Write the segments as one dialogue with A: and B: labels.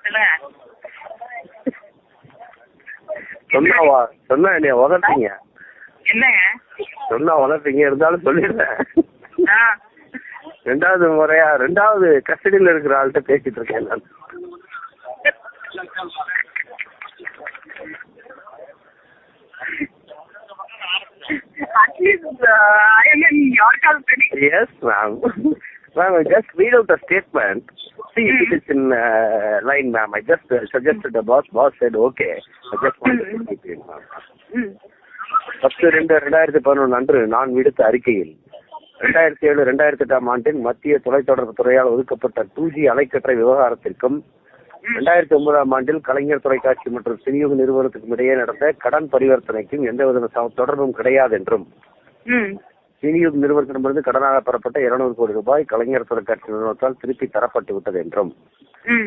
A: சொல்லுங்க. சொன்னா என்னைய உதப்பீங்க.
B: என்னங்க
A: சொன்னா உதப்பீங்க, இருந்தாலும் சொல்லிடுறேன். ரெண்டாவது கஸ்டடியில இருக்கிற ஆள்கிட்ட பேசிட்டு இருக்கேன் நான்.
B: At least I am in your company.
A: Yes, ma'am. Ma'am, I just read out the statement. See, it is in line, ma'am. I just suggested the boss. Boss said, okay. I just wanted to keep it, ma'am. 10/2/2011 அன்று நான் விடுத்த அறிக்கையில் 2007-2008 ஆண்டில் மத்திய தொலைத்தொடர்பு துறையால் ஒதுக்கப்பட்ட 2G அலைக்கற்றை விவகாரத்திற்கும் 2009 ஆண்டில் கலைஞர் தொலைக்காட்சி மற்றும் சினியோக நிறுவனத்துக்கும் இடையே நடந்த கடன் பரிவர்த்தனைக்கும் எந்தவித தொடர்பும் கிடையாது என்றும், சினியோக நிறுவனத்திடமிருந்து கடனாக பெறப்பட்ட 200 கோடி ரூபாய் கலைஞர் தொலைக்காட்சி நிறுவனத்தால் திருப்பி தரப்பட்டு விட்டது என்றும்,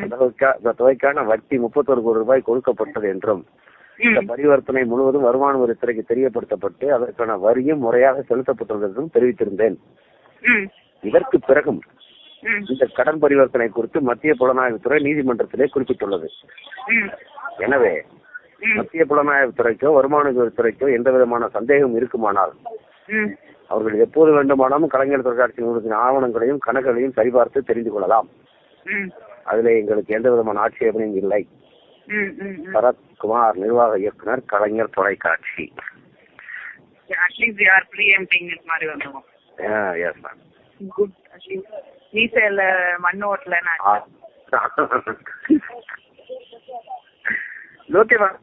A: அந்த தொகைக்கான வட்டி 31 கோடி ரூபாய் கொடுக்கப்பட்டது என்றும், இந்த பரிவர்த்தனை முழுவதும் வருமான வரித்துறைக்கு தெரியப்படுத்தப்பட்டு அதற்கான வரியும் முறையாக செலுத்தப்பட்டுள்ளது என்றும் தெரிவித்திருந்தேன். இதற்கு பிறகும் இந்த கடன் பரிவர்த்தனை குறித்து மத்திய புலனாய்வுத்துறை நீதிமன்றத்திலே குறிப்பிட்டுள்ளது. எனவே மத்திய புலனாய்வுத்துறைக்கோ வருமான வரித்துறைக்கோ எந்த விதமான சந்தேகம் இருக்குமானால் அவர்கள் எப்போது வேண்டுமானாலும் கலைஞர் தொலைக்காட்சி நிறுவனத்தின் ஆவணங்களையும் கணக்குகளையும் சரிபார்த்து தெரிந்து கொள்ளலாம். அதுல எங்களுக்கு எந்த விதமான ஆட்சேபனையும் இல்லை. சரத்குமார், நிர்வாக இயக்குனர், கலைஞர் தொலைக்காட்சி. Okay, ma'am.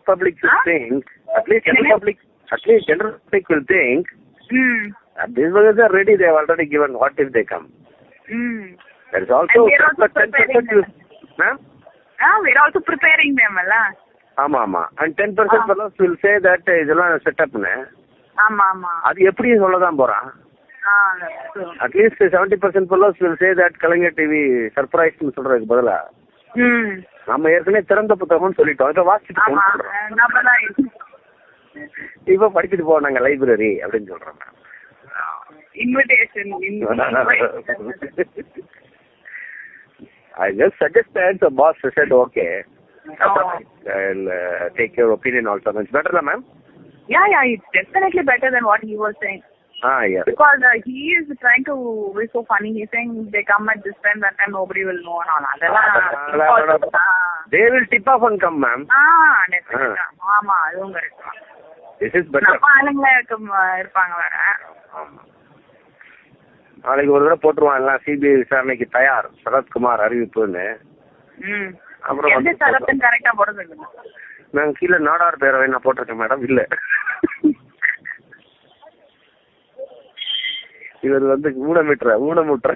A: Public will think, at least general public will think, this was already, they have already given, what if they come? There is also 10%, ma'am?
B: We're also preparing them, alla.
A: ஆமா. And 10% fellows will say that இதெல்லாம் setup னு.
B: ஆமா.
A: அது எப்படி சொல்லதான் போறான்? At least 70% fellows will say that Kalaignar TV surprise னு சொல்றதுக்கு பதிலா நம்ம ஏற்கனவே திறந்த புத்தகம்னு சொல்லிட்டோம். இத வாசிட்டு போறோம். இப்ப படிச்சிட்டு போனாங்க லைப்ரரி அப்படினு சொல்றோம்.
B: Invitation.
A: I just suggested, the boss said okay. I'll take your opinion also. It's better, ma'am?
B: Yeah, it's definitely better than what he was saying.
A: Yes.
B: Because he is trying to be so funny. He's saying they come at this time, that time nobody will know and all.
A: They will tip off and come, ma'am.
B: Definitely. ஆமா, அதுவும் correct.
A: This is better.
B: நம்ம ஆளுங்களே இருப்பாங்க வேற.
A: நாளைக்கு ஒரு தடவை போட்டுருவான் எல்லாம் சிபிஐ விசாரணைக்கு தயார் சரத்குமார் அறிவிப்புன்னு. அப்புறம் நாங்க கீழே நாடார் பேரவை நான் போட்டிருக்கேன் மேடம். இல்ல, இவர் ஊனமுற்ற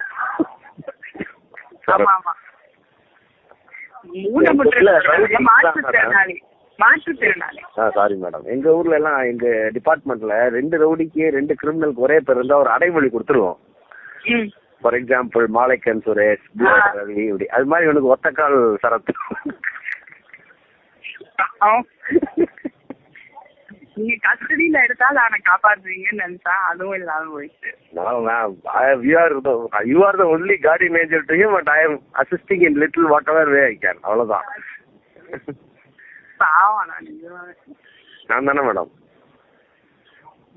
A: சாரி மேடம். எங்க ஊர்ல எல்லாம் எங்க டிபார்ட்மெண்ட்ல 2 ரவுடிக்கு 2 கிரிமினலுக்கு ஒரே பேர் இருந்தா ஒரு அடைமொழி கொடுத்துருவோம். ஃபார் எக்ஸாம்பிள் மாலைக்கன் சுரேஷ், ரவி, இப்படி. அது மாதிரி இவனுக்கு ஒத்தக்கால் சரத்.
B: நீங்க கஸ்டடியில எடுத்தாலும் அவனை காப்பாத்துவீங்கன்னு நினைச்சா அதுவும் இல்லாம போயிடுச்சு.
A: You are the only guardian angel to him, but I am assisting in little whatever way I can. அவ்வளவுதான். நான் தானே மேடம்?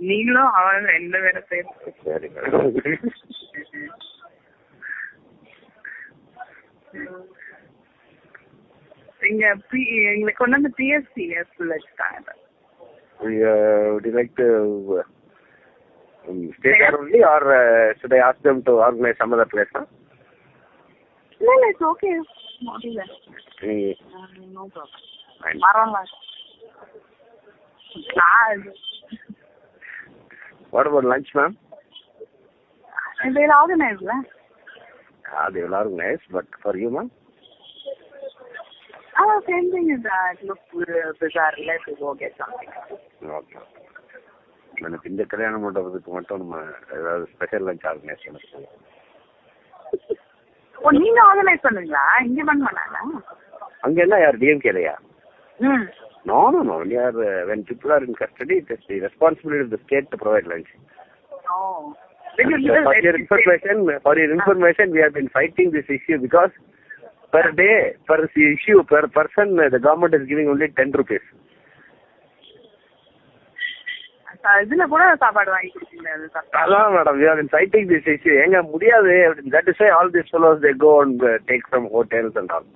B: நீங்களும் அவன் 2 பேரும் சேர்த்து.
A: சரி மேடம்.
B: எங்களுக்கு கொண்டு வந்து PFC வச்சுட்டாங்க.
A: Would you like to stay there only, or should I ask them to organize some other place?
B: No, it's okay. Not even. No problem. Marala.
A: What about lunch, ma'am?
B: They will organize, right?
A: They will organize, but for you, ma'am?
B: Same thing is that. Look, bizarre. Let's go get something.
A: Okay. எனக்கு இந்த கல்யாண மண்டபத்துக்கு மட்டும் நம்ம ஏதாவது special lunch organise பண்ண.
B: நீங்க organise பண்ணுவீங்களா? இங்க பண்ண மாட்டாங்க.
A: அங்க என்ன யார் டிஎம்கேலையா? No. When people are in custody, it is the responsibility of the state to provide lunch. For your information, we have been fighting this issue because per day, per issue, per person, the government is giving only 10 rupees.
B: இதுல கூட சாப்பாடு வாங்கி கொடுத்தீங்க.
A: அதான் madam, we are citing this issue. எங்க முடியாது. That is why all these fellows they go and take from hotels and all.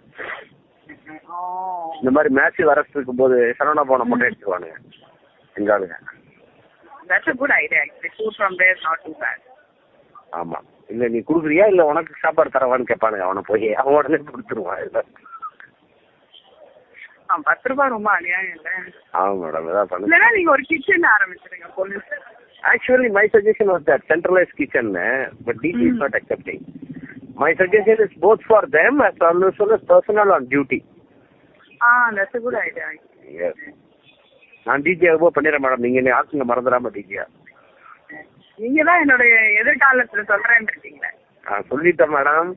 A: இந்த மாதிரி மேட்ச் அரஸ்ட் இருக்கும் போது சரவணா போன மட்டும் எடுத்துக்குவானுங்க எங்க ஆளுங்க.
B: That's a good idea actually. Food from there is not too bad.
A: ஆமா, இல்ல நீ குடுக்குறியா இல்ல உனக்கு சாப்பாடு தரவான்னு கேட்பானுங்க. அவனை போய் அவன் உடனே கொடுத்துருவான்.
B: 10 ரூபாய் ரொம்ப அநியாயம் இல்ல?
A: ஆமா மேடம், இதான் பண்ணு.
B: இல்லனா நீங்க ஒரு கிச்சன் ஆரம்பிச்சிருங்க police.
A: Actually my suggestion was that centralized kitchen, but DG is not accepting. My suggestion is both for them as well as personnel on duty.
B: That's a good idea.
A: Yes. நான் டிஜி அனுபவம் பண்ணிடுறேன் madam. நீங்க என்ன ஆக்குங்க மறந்துடாம டிஜியா.
B: நீங்க தான் என்னோட எதிர்காலத்துல சொல்றேன்னு இருக்கீங்க.
A: சொல்லிட்டேன் மேடம்.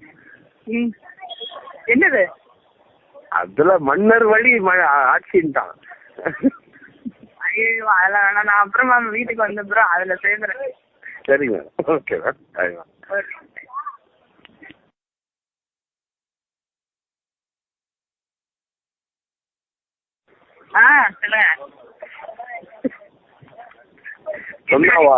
B: என்னது? அதுல
A: மன்னர் வழி ஆட்சின்ட்டான்.
B: ஐயோ அதெல்லாம் வேணாம். நான் அப்புறமா வீட்டுக்கு வந்த அப்புறம் அதுல சேர்ந்துறேன்.
A: சரிங்க, ஓகே மேம்.
B: சொல்லுங்க.
A: சொன்னாவா?